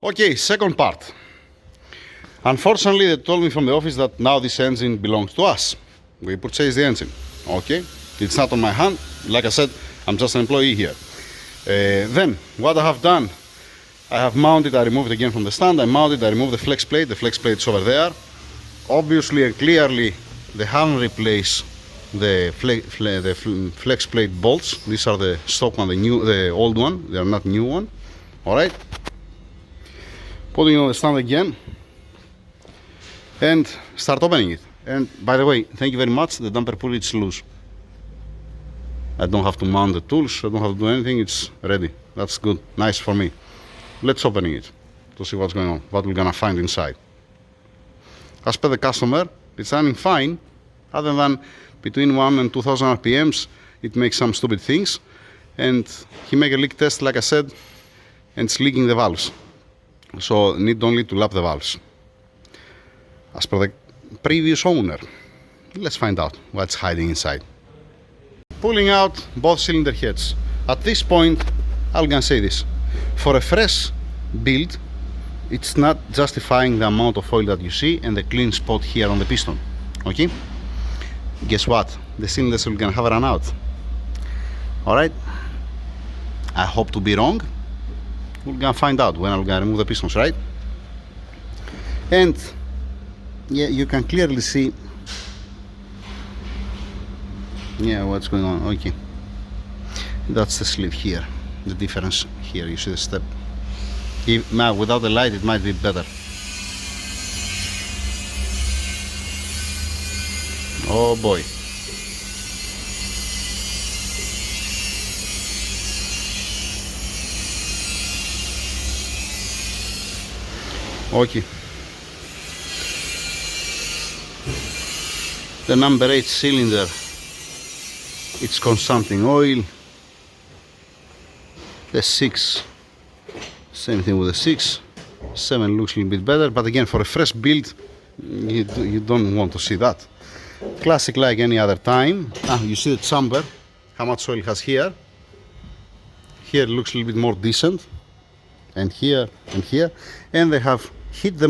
Okay, second part. Unfortunately, they told me from the office that now this engine belongs to us. We purchased the engine. Okay, it's not on my hand. Like I said, I'm just an employee here. Then, what I have done, I have mounted, I removed it again from the stand, I mounted, I removed the flex plate is over there. Obviously and clearly, they haven't replaced the flex plate bolts. These are the stock one, the old one, they are not new one. Alright, putting it on the stand again and start opening it. And by the way, thank you very much, the damper pulley is loose. I don't have to mount the tools, I don't have to do anything, it's ready. That's good, nice for me. Let's open it to see what's going on, what we're gonna find inside. As per the customer, it's running fine, other than between 1 and 2000 RPMs, it makes some stupid things. And he made a leak test, like I said, and it's leaking the valves. So need only to lap the valves. As per the previous owner, let's find out what's hiding inside. Pulling out both cylinder heads. At this point, I'm gonna say this. For a fresh build, it's not justifying the amount of oil that you see and the clean spot here on the piston. Okay? Guess what? The cylinders are gonna have run out. Alright? I hope to be wrong. We're gonna find out when I'm gonna remove the pistons, right? And yeah, you can clearly see what's going on. Okay, that's the sleeve here, the difference here, you see the step. Now without the light it might be better. Oh boy. Okay, the number 8 cylinder, it's consuming oil. The 6, same thing with the 6. 7 looks a little bit better, but again, for a fresh build, you don't want to see that. Classic like any other time. You see the chamber, how much oil it has here. Here it looks a little bit more decent, and here, and they have hit the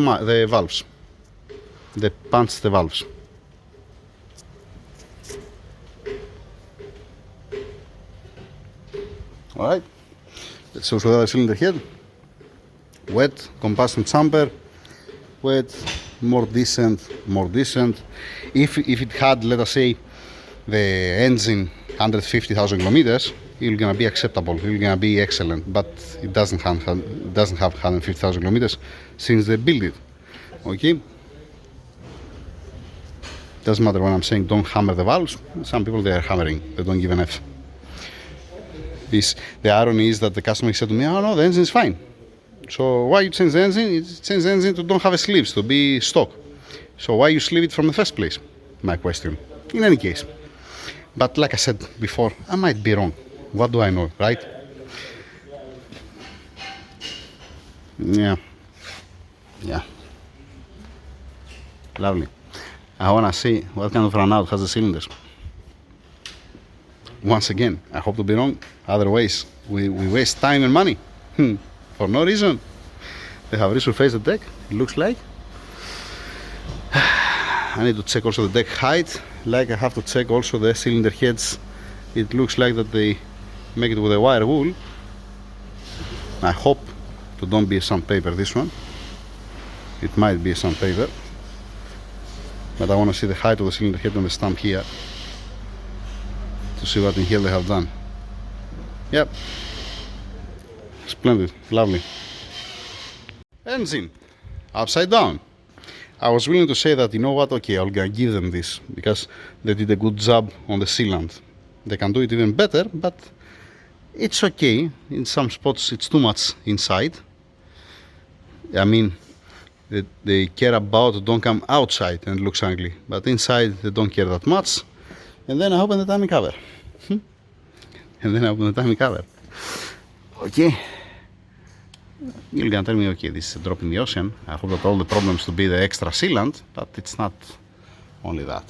valves. They punched the valves. Alright, let's show the other cylinder head. Wet, combustion chamber, wet, more decent. If it had, let us say, the engine 150,000 kilometers, it's gonna be acceptable, it's gonna be excellent, but it doesn't have 150,000 kilometers since they built it. Okay? Doesn't matter when I'm saying don't hammer the valves, some people they are hammering, they don't give an F. The irony is that the customer said to me, oh no, the engine is fine. So why you change the engine? You change the engine to don't have a sleeves, to be stock. So why you sleeve it from the first place? My question. In any case. But like I said before, I might be wrong. What do I know, right? Yeah. Lovely. I wanna see what kind of run out has the cylinders. Once again, I hope to be wrong. Otherwise, we waste time and money for no reason. They have resurfaced the deck, it looks like. I need to check also the deck height, like I have to check also the cylinder heads. It looks like that they make it with a wire wool. I hope to don't be a sandpaper this one. It might be a sandpaper, but I want to see the height of the cylinder head on the stamp here to see what in here they have done. Yep, splendid, lovely. Engine upside down. I was willing to say that, you know what, okay, I'll give them this because they did a good job on the sealant. They can do it even better, but it's okay. In some spots it's too much inside. I mean, they care about don't come outside and it looks ugly, but inside they don't care that much. And then I open the timing cover. Okay. You're gonna tell me, okay, this is a drop in the ocean. I hope that all the problems to be the extra sealant, but it's not only that.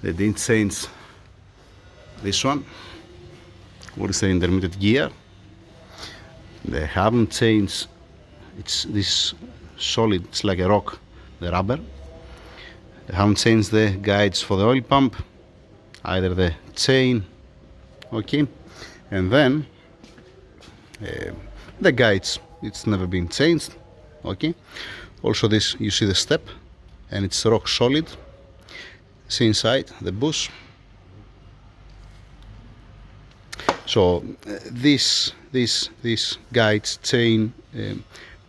They didn't change this one. What is the intermediate gear? They haven't changed it's this solid, it's like a rock, the rubber. I haven't changed the guides for the oil pump, either the chain, okay, and then the guides, it's never been changed, okay. Also this, you see the step, and it's rock solid. See inside the bush. So this guides, chain,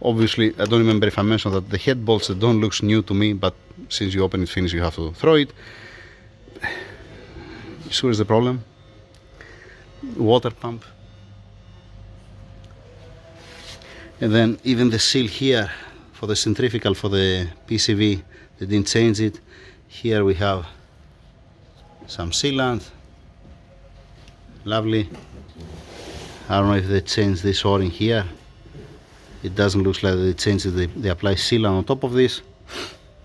obviously I don't remember if I mentioned that the head bolts, that don't look new to me, but since you open it finish you have to throw it. Sure is the problem. Water pump. And then even the seal here for the centrifugal for the PCV, they didn't change it. Here we have some sealant. Lovely. I don't know if they changed this O-ring here. It doesn't look like they changed it. They apply sealant on top of this.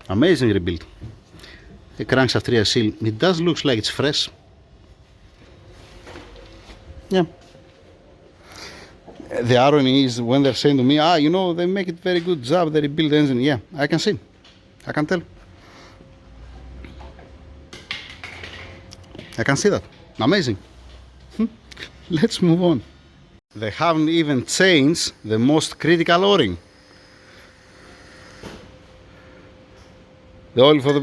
Amazing rebuild. The crankshaft rear seal, it does look like it's fresh. Yeah. The irony is when they're saying to me, you know, they make it very good job, they rebuild the engine. Yeah, I can see, I can tell. I can see that. Amazing. Let's move on. They haven't even changed the most critical O-ring. The oil for the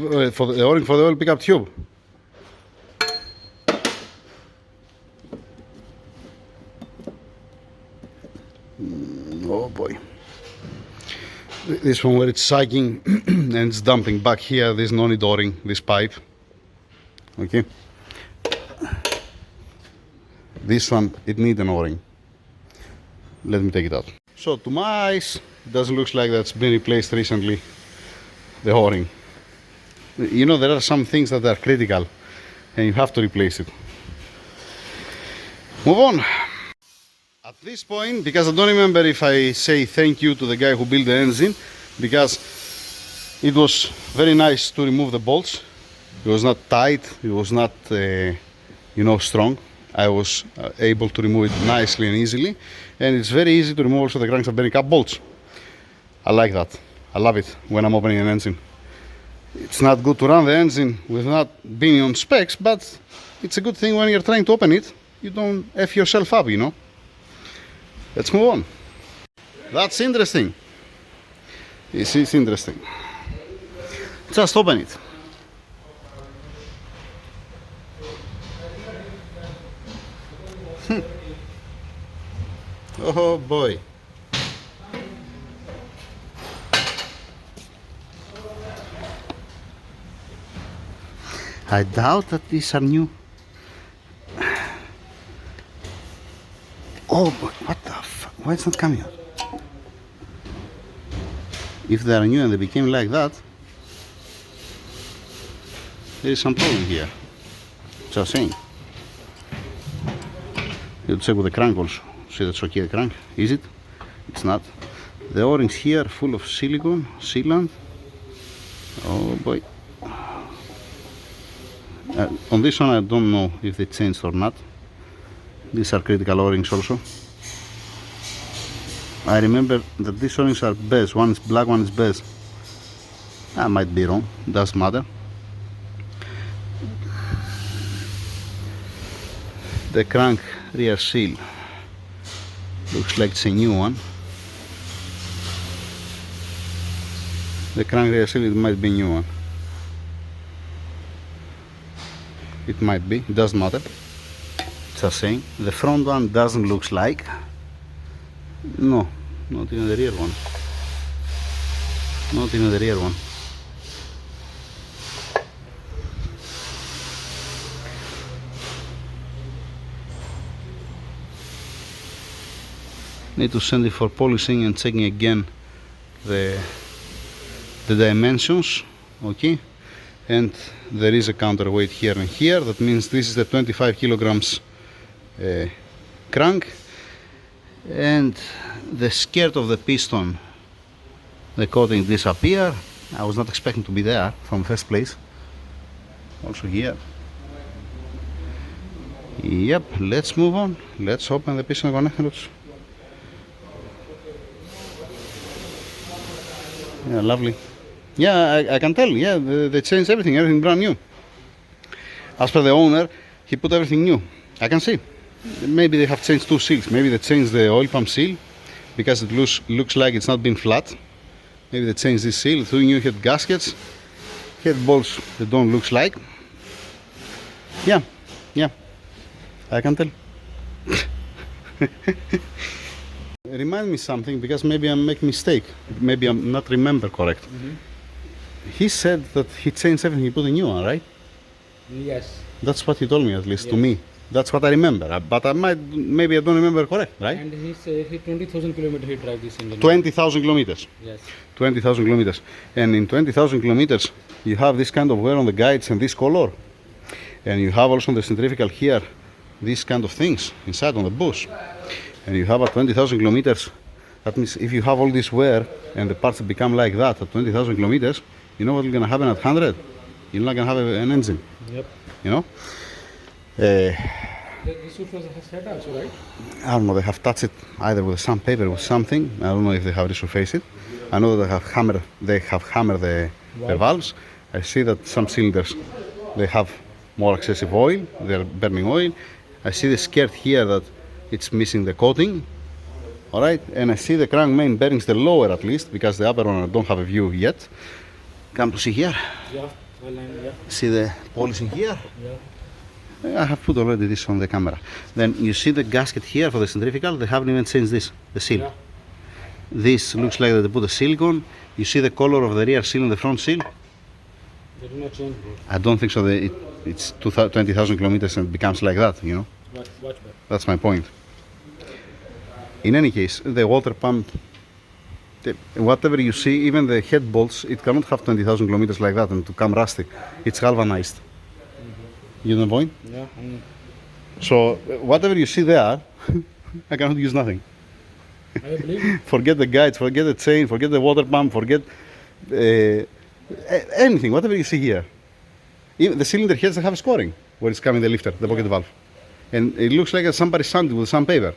O-ring for the oil pickup tube. Oh boy. This one where it's sagging and it's dumping back here, this no-need O-ring, this pipe. Okay. This one, it needs an O-ring. Let me take it out. So to my eyes, it doesn't look like that's been replaced recently, the O-ring. You know, there are some things that are critical and you have to replace it. Move on. At this point, because I don't remember if I say thank you to the guy who built the engine, because it was very nice to remove the bolts. It was not tight, it was not, you know, strong. I was able to remove it nicely and easily, and it's very easy to remove also the crankshaft bearing cap bolts. I like that. I love it when I'm opening an engine. It's not good to run the engine with not being on specs, but it's a good thing when you're trying to open it. You don't F yourself up, you know. Let's move on. That's interesting. This is interesting. Just open it. Oh boy. I doubt that these are new. Oh boy, what the fuck? Why it's not coming out? If they are new and they became like that, there is some problem here. Just saying. You check with the crank also. See that's okay, the crank. Is it? It's not. The O-rings here full of silicone, sealant. Oh boy. On this one I don't know if they changed or not. These are critical O-rings also. I remember that these O-rings are beige. One is black, one is beige. I might be wrong. Doesn't matter. The crank rear seal looks like it's a new one. The crank rear seal, it might be a new one. It might be, it doesn't matter. Just saying. The front one doesn't look like. No, not even the rear one. Not even the rear one. Need to send it for polishing and checking again the dimensions. Okay, and there is a counterweight here and here. That means this is the 25 kilograms crank, and the skirt of the piston, the coating disappeared. I was not expecting to be there from first place. Also here. Yep, let's move on. Let's open the piston connectors. Yeah, lovely. Yeah, I can tell. Yeah, they changed everything brand new. As per the owner, he put everything new. I can see. Maybe they have changed 2 seals. Maybe they changed the oil pump seal because it looks like it's not been flat. Maybe they changed this seal. 2 new head gaskets. Head bolts they don't look like. Yeah, I can tell. Remind me something because maybe I'm making mistake. Maybe I'm not remember correct. He said that he changed everything. He put a new one, right? Yes. That's what he told me, at least to me. That's what I remember. But maybe I don't remember correct, right? And he 20,000 kilometers he drive this engine. 20,000 kilometers. Yes. 20,000 kilometers. And in 20,000 kilometers, you have this kind of wear on the guides and this color. And you have also on the centrifugal here, these kind of things inside on the bush. And you have at 20,000 kilometers, that means if you have all this wear and the parts become like that at 20,000 kilometers, you know what's going to happen at 100? You're not going to have an engine. Yep. You know? This surface has set also, right? I don't know, they have touched it either with some paper or something. I don't know if they have resurfaced it. I know that they have hammered the valves. I see that some cylinders, they have more excessive oil, they're burning oil. I see the skirt here that it's missing the coating. Alright, and I see the crank main bearings, the lower at least, because the upper one I don't have a view yet. Come to see here. Yeah. Well, yeah. See the polishing here. Yeah. I have put already this on the camera. Then you see the gasket here for the centrifugal. They haven't even changed this, the seal. Yeah. This looks like they put a silicone. You see the color of the rear seal and the front seal. They do not change, bro. I don't think so. It's 20,000 kilometers and it becomes like that, you know. Watch back. That's my point. In any case, the water pump, whatever you see, even the head bolts, it cannot have 20,000 kilometers like that and to come rusty. It's galvanized. You know the point? Yeah. So whatever you see there, I cannot use nothing. I believe. Forget the guides, forget the chain, forget the water pump, forget anything, whatever you see here. Even the cylinder heads have a scoring where it's coming the lifter, the pocket valve. And it looks like somebody sanded with some paper.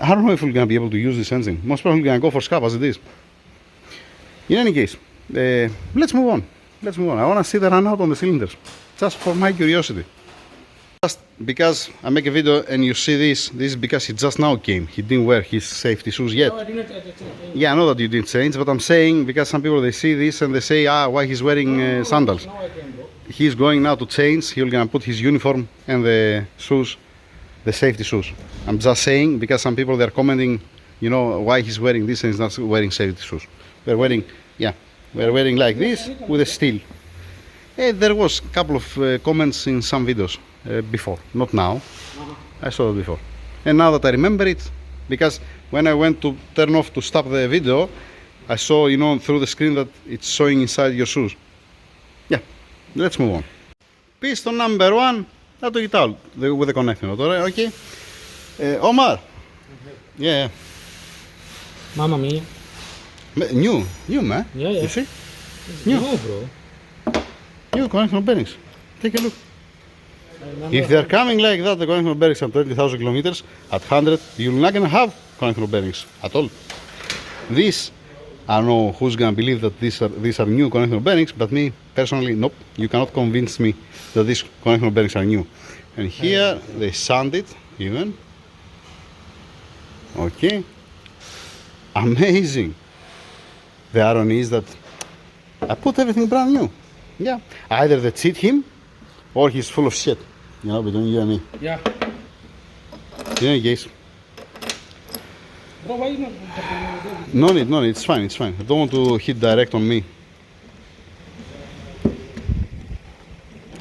I don't know if we're going to be able to use this engine. Most probably going to go for scrap as it is. In any case, let's move on. Let's move on. I want to see the run out on the cylinders, just for my curiosity. Just because I make a video and you see this is because he just now came. He didn't wear his safety shoes yet. No, I didn't. Yeah, I know that you didn't change, but I'm saying because some people they see this and they say, why he's wearing sandals. No, I came, bro. He's going now to change. He's gonna put his uniform and the shoes, the safety shoes. I'm just saying because some people they're commenting, you know, why he's wearing this and he's not wearing safety shoes. We're wearing like this with a steel. There was a couple of comments in some videos before, not now. I saw it before. And now that I remember it, because when I went to turn off to stop the video, I saw, you know, through the screen that it's showing inside your shoes. Yeah, let's move on. Piston number 1, θα το κοιτάω with the connection τώρα, okay? Omar. Yeah. Mamma mia. New man. Yeah. You see? No, bro. New connection bearings. Take a look. If they're coming like that, the connection bearings at 20,000 kilometers, at 100, you're not gonna have connection bearings at all. This, I don't know who's gonna believe that these are new connection bearings, but me personally, nope. You cannot convince me that these connection bearings are new. And here they sand it even. Okay. Amazing. The irony is that I put everything brand new. Yeah. Either they cheat him or he's full of shit. You know, between you and me. Yeah. In any case. Bro, why you not? No need, it's fine. I don't want to hit direct on me.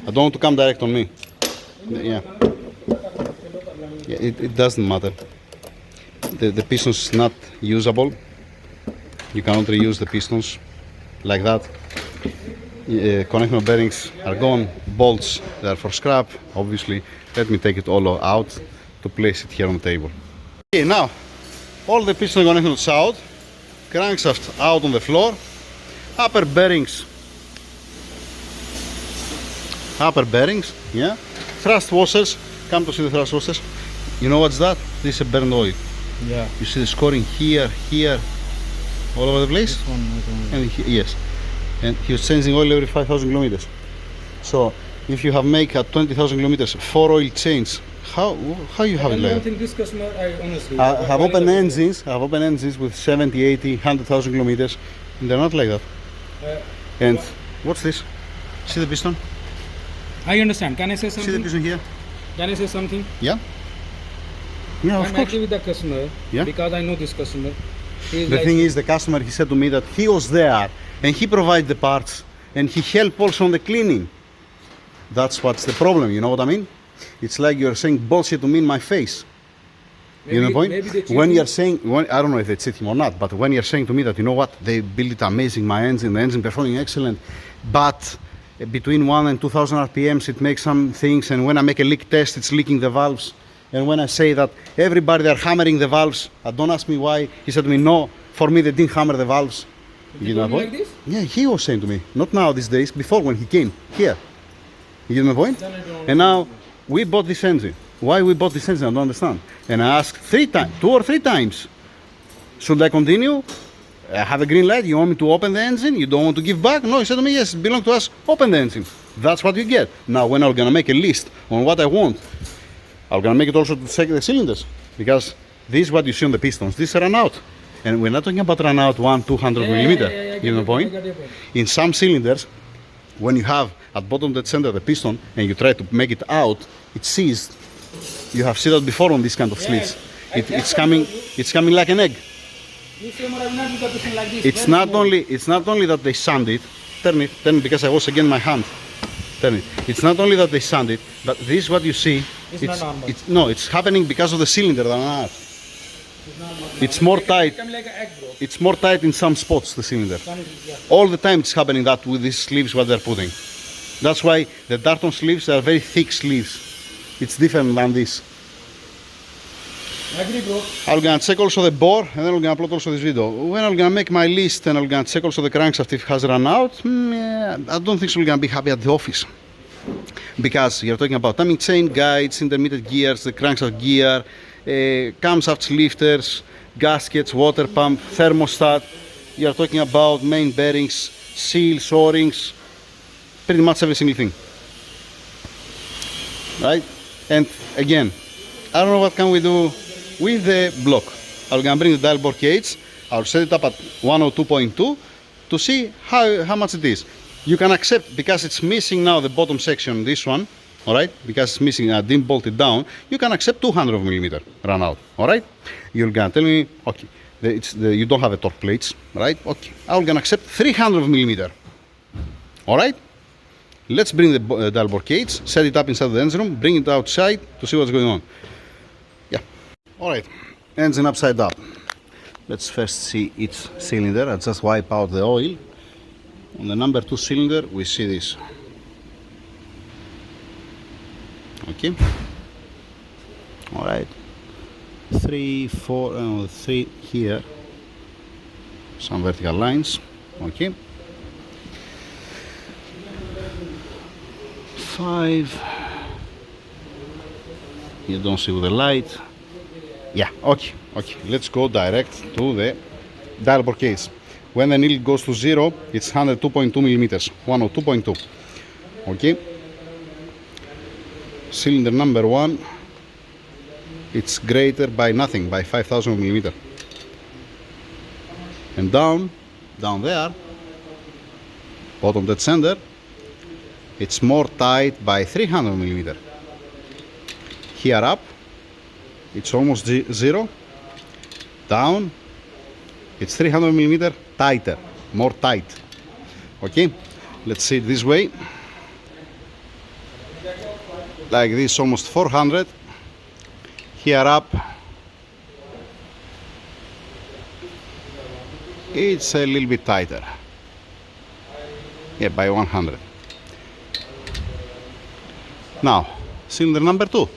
I don't want to come direct on me. Yeah. It doesn't matter. The piston is not usable. You cannot reuse the pistons like that. Connection bearings are gone, bolts they are for scrap, obviously. Let me take it all out to place it here on the table. Okay, now all the piston connections out, crankshaft out on the floor, upper bearings, yeah, thrust washers. Come to see the thrust washers. You know what's that? This is a burned oil. Yeah. You see the scoring here, here, all over the place. This one. And yes, and he was changing oil every 5,000 kilometers. So if you have make at 20,000 kilometers 4 oil change, how you have it I like don't that? think this customer, I honestly. I have open engines. I have open engines with 70, 80, 100,000 kilometers, and they're not like that. And what's this? See the piston? I understand. Can I say See the something? piston here? Can I say something? Yeah. Yeah, of I'm course. agree with the customer. Yeah. Because I know this customer. He's The like, thing is, the customer, he said to me that he was there and he provided the parts and he helped also on the cleaning. That's what's the problem, you know what I mean? It's like you're saying bullshit to me in my face. You know the point? Maybe they cheat When me. you're saying, I don't know if they cheat him or not, but when you're saying to me that, you know what, they built it amazing, my engine, the engine performing excellent, but between 1 and 2,000 RPMs it makes some things, and when I make a leak test it's leaking the valves. And when I say that everybody they're hammering the valves, don't ask me why, he said to me, no, for me they didn't hammer the valves. He You know told my me point? like this? Yeah, he was saying to me, not now these days, before when he came here. You get my point? Then I don't And now we bought this engine. Why we bought this engine, I don't understand. And I asked 2 or 3 times, should I continue? I have a green light, you want me to open the engine? You don't want to give back? No, he said to me, yes, it belongs to us, open the engine. That's what you get. Now when I'm gonna make a list on what I want, I'm gonna make it also to check the cylinders. Because this is what you see on the pistons, these run out. And we're not talking about run out 100-200 millimeter. You know the point? I got your point. In some cylinders, when you have at bottom the center the piston and you try to make it out, it seized. You have seen that before on this kind of slits. It's coming like an egg. You say, "Mara, I'm not with the person like this." It's Very not small. only that they sand it. Turn it because I was again my hand. Turn it. It's not only that they sand it, but this is what you see. It's not normal. It's happening because of the cylinder than not. It's more tight. Become like an egg, bro. It's more tight in some spots, the cylinder. Yeah. All the time it's happening that with these sleeves what they're putting. That's why the Darton sleeves are very thick sleeves. It's different than this. Agree, bro. I'm gonna check also the bore and then I'm gonna upload also this video. When I'm gonna make my list and I'm gonna check also the crankshaft if it has run out, I don't think so we're gonna be happy at the office. Because you're talking about timing chain guides, intermediate gears, the crankshaft gear, camshafts, lifters, gaskets, water pump, thermostat. You're talking about main bearings, seals, O-rings, pretty much every single thing. Right? And again, I don't know what can we do with the block. I'm gonna bring the dial bore cage. I'll set it up at 102.2 to see how much it is. You can accept, because it's missing now the bottom section, this one, all right? Because it's missing, I didn't bolt it down. You can accept 200 millimeter run out, all right? You're gonna tell me, okay, you don't have a torque plates, right? Okay, I'm gonna accept 300 millimeter, all right? Let's bring the dial bore cage, set it up inside the engine room, bring it outside to see what's going on. Yeah, all right, engine upside up. Let's first see each cylinder. I just wipe out the oil. On the number 2 cylinder, we see this. Okay. All right. 3, 4, 3 here. Some vertical lines. Okay. 5. You don't see with the light. Yeah. Okay. Okay. Let's go direct to the dial bore case. When the needle goes to 0, it's 102.2 millimeters, 102.2. Okay. Cylinder number 1, it's greater by nothing, by 5,000 millimeter. And down there, bottom dead center, it's more tight by 300 millimeter. Here up, it's almost 0. Down, it's 300 millimeter tighter, more tight. Okay, let's see it this way. Like this, almost 400. Here up, it's a little bit tighter. Yeah, by 100. Now, cylinder number 2.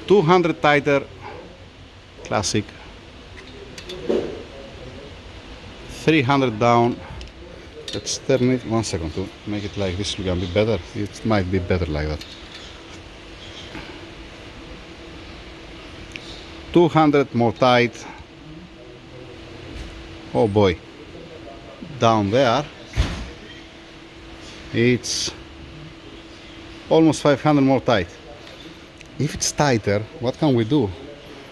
200 tighter, classic. 300 down. Let's turn it 1 second to make it like this. It's gonna be better. It might be better like that. 200 more tight. Oh boy. Down there it's almost 500 more tight. If it's tighter, what can we do?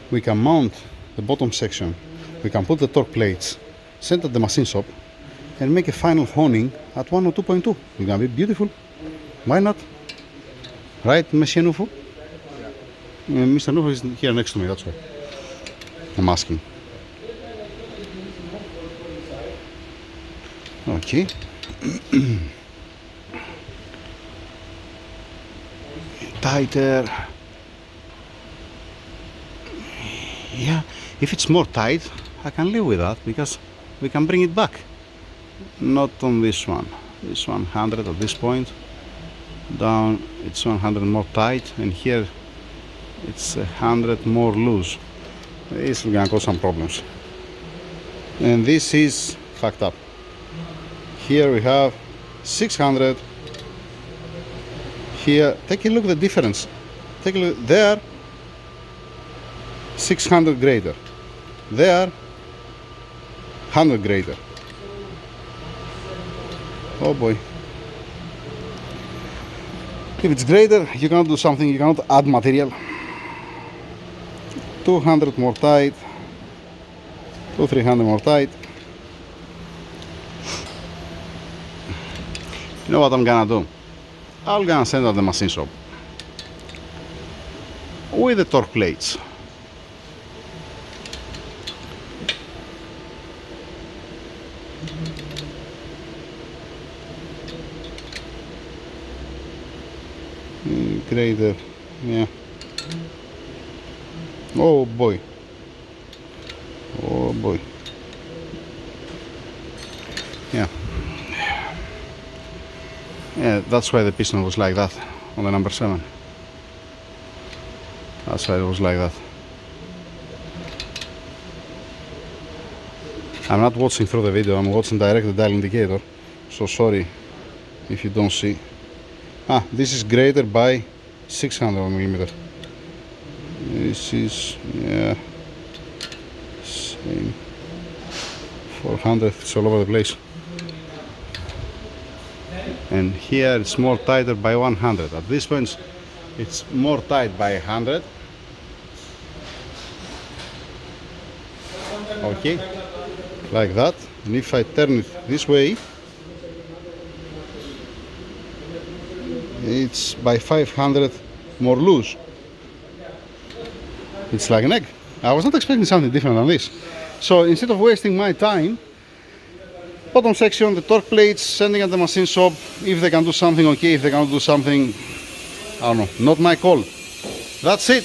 We can mount the bottom section, we can put the torque plates, send at the machine shop and make a final honing at 1 or 2.2. It's gonna be beautiful. Why not? Right, Monsieur Nufu? Yeah. Mr. Nufu is here next to me, that's why I'm asking. Okay. Tighter. Yeah, if it's more tight, I can live with that because we can bring it back. Not on this one. This 100 at this point. Down it's 100 more tight, and here it's 100 more loose. This is gonna cause some problems. And this is fucked up. Here we have 600. Here, take a look at the difference. Take a look there. 600 greater. There, 100 greater. Oh boy. If it's greater, you cannot do something, you cannot add material. 200 more tight. 300 more tight. You know what I'm gonna do? I'm gonna send out the machine shop with the torque plates. Greater, yeah. Oh boy. Oh boy. Yeah. Yeah, that's why the piston was like that on the number 7. That's why it was like that. I'm not watching through the video, I'm watching direct the dial indicator. So sorry if you don't see. Ah, this is greater by 600 millimeter. This is, yeah, same. 400, it's all over the place. And here it's more tighter by 100. At this point it's more tight by 100. Okay, like that. And if I turn it this way, it's by 500 more loose. It's like an egg. I was not expecting something different than this. So instead of wasting my time, bottom section, the torque plates, sending at the machine shop. If they can do something, okay. If they cannot do something, I don't know, not my call. That's it.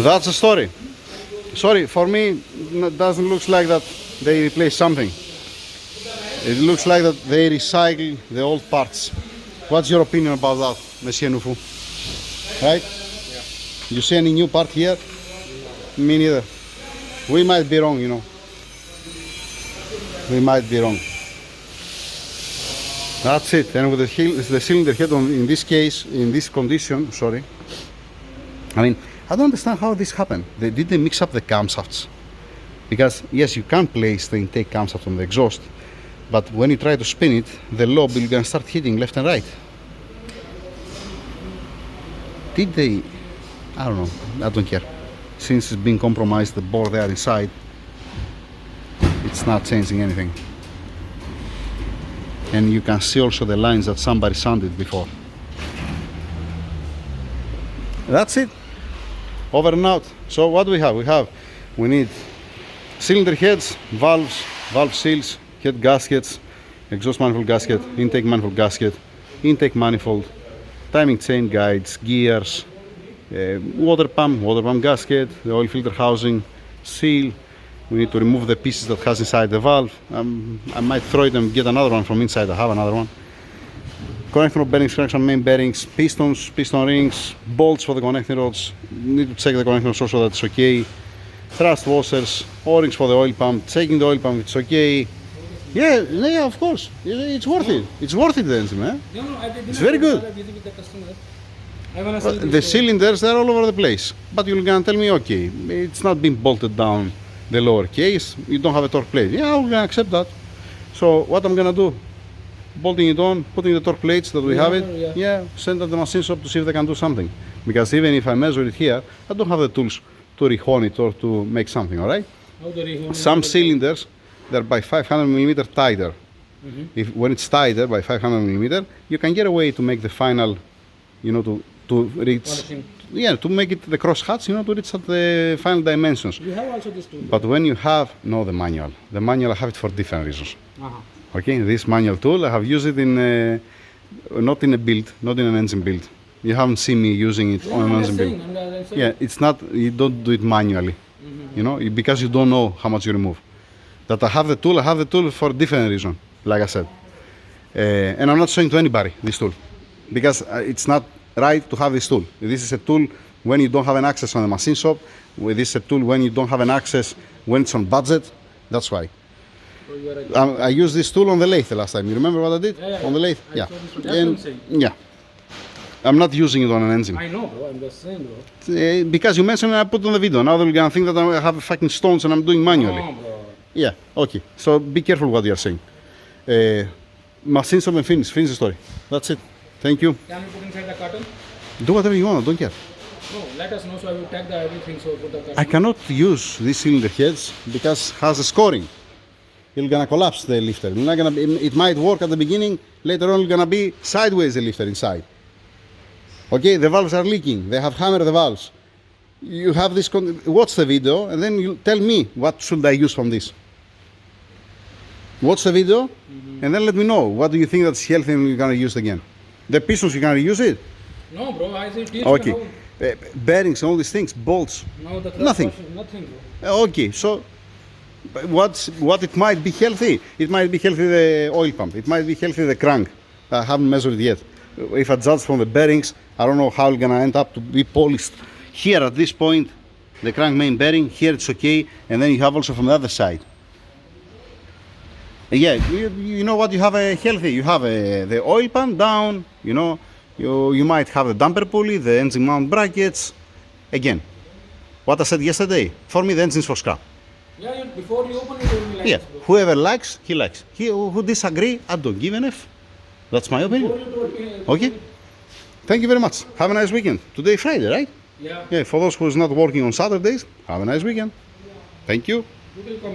That's the story. Sorry, for me it doesn't look like that they replace something. It looks like that they recycle the old parts. What's your opinion about that, Monsieur Nufu? Right? Yeah. You see any new part here? No. Me neither. We might be wrong, you know. We might be wrong. That's it. And with the cylinder head on, in this case, in this condition, sorry. I mean, I don't understand how this happened. Did they mix up the camshafts? Because yes, you can place the intake camshaft on the exhaust, but when you try to spin it, the lobe will gonna start hitting left and right. Did they? I don't know. I don't care. Since it's been compromised, the bore there inside, it's not changing anything. And you can see also the lines that somebody sanded before. That's it. Over and out. So what do we have? We need cylinder heads, valves, valve seals, head gaskets, exhaust manifold gasket, intake manifold gasket, intake manifold, timing chain guides, gears, water pump gasket, the oil filter housing, seal. We need to remove the pieces that has inside the valve. I might throw it and get another one from inside. I have another one. Connecting rod bearings, connection main bearings, pistons, piston rings, bolts for the connecting rods. Need to check the connecting rods also that it's okay. Thrust washers, O-rings for the oil pump, checking the oil pump if it's okay. Yeah, of course. It's worth it. It's worth it, the engine, man. No, I did it's very good. I wanna see The this, cylinders, they're all over the place. But you're gonna tell me, okay, it's not been bolted down the lower case, you don't have a torque plate. Yeah, I'm gonna accept that. So what I'm gonna do, bolting it on, putting the torque plates that we have it, yeah. send it to the machine shop to see if they can do something. Because even if I measure it here, I don't have the tools to rehone it or to make something, alright? How the rehome Some is- cylinders, they're by 500 millimeter tighter. If when it's tighter by 500 millimeter, you can get away to make the final, to reach, Polishing. to make it the cross hatch, to reach at the final dimensions. You have also this tool. But when you have, no, the manual I have it for different reasons. Uh-huh. Okay, this manual tool, I have used it in, not in a build, not in an engine build. You haven't seen me using it on an engine build. I'm saying. Yeah, it's not, you don't do it manually, because you don't know how much you remove. That I have the tool for a different reason, like I said. And I'm not showing to anybody this tool, because it's not right to have this tool. This is a tool when you don't have an access on the machine shop. This is a tool when you don't have an access when it's on budget. That's why. So you are right. I used this tool on the lathe last time. You remember what I did Yeah. on the lathe? I Yeah. saw this one. That's what I'm saying. Yeah. I'm not using it on an engine. I know, bro. I'm just saying, bro. Because you mentioned I put it on the video. Now they're gonna think that I have fucking stones and I'm doing manually. No, bro. Yeah, okay. So be careful what you're saying. Machine shop and finish the story. That's it. Thank you. Can we put inside the carton? Do whatever you want, I don't care. No, let us know so I will tag the everything so put the carton. I cannot use these cylinder heads because it has a scoring. It's gonna collapse the lifter. It's not gonna be, it might work at the beginning, later on it's gonna be sideways the lifter inside. Okay, the valves are leaking. They have hammered the valves. You have this, watch the video and then you tell me what should I use from this. Watch the video and then let me know what do you think that's healthy and you're gonna use it again. The pistons, you're gonna use it? No, bro. I say teach Okay. me how. Bearings, all these things, bolts. No, the Nothing. Nothing, bro. Okay, so what it might be healthy? It might be healthy the oil pump. It might be healthy the crank. I haven't measured it yet. If I judge from the bearings, I don't know how it's gonna end up to be polished. Here at this point, the crank main bearing, here it's okay, and then you have also from the other side. Yeah, you know what you have a healthy. You have the oil pan down. You might have the damper pulley, the engine mount brackets. Again, what I said yesterday. For me, the engine's for scrap. Yeah, before you open it, you will be like Yeah, this, bro. whoever likes, he likes. Who disagree, I don't give an F. That's my opinion. Before you do it, Okay. Thank you very much. Have a nice weekend. Today Friday, right? Yeah. Yeah. For those who's not working on Saturdays, have a nice weekend. Thank you. You will come.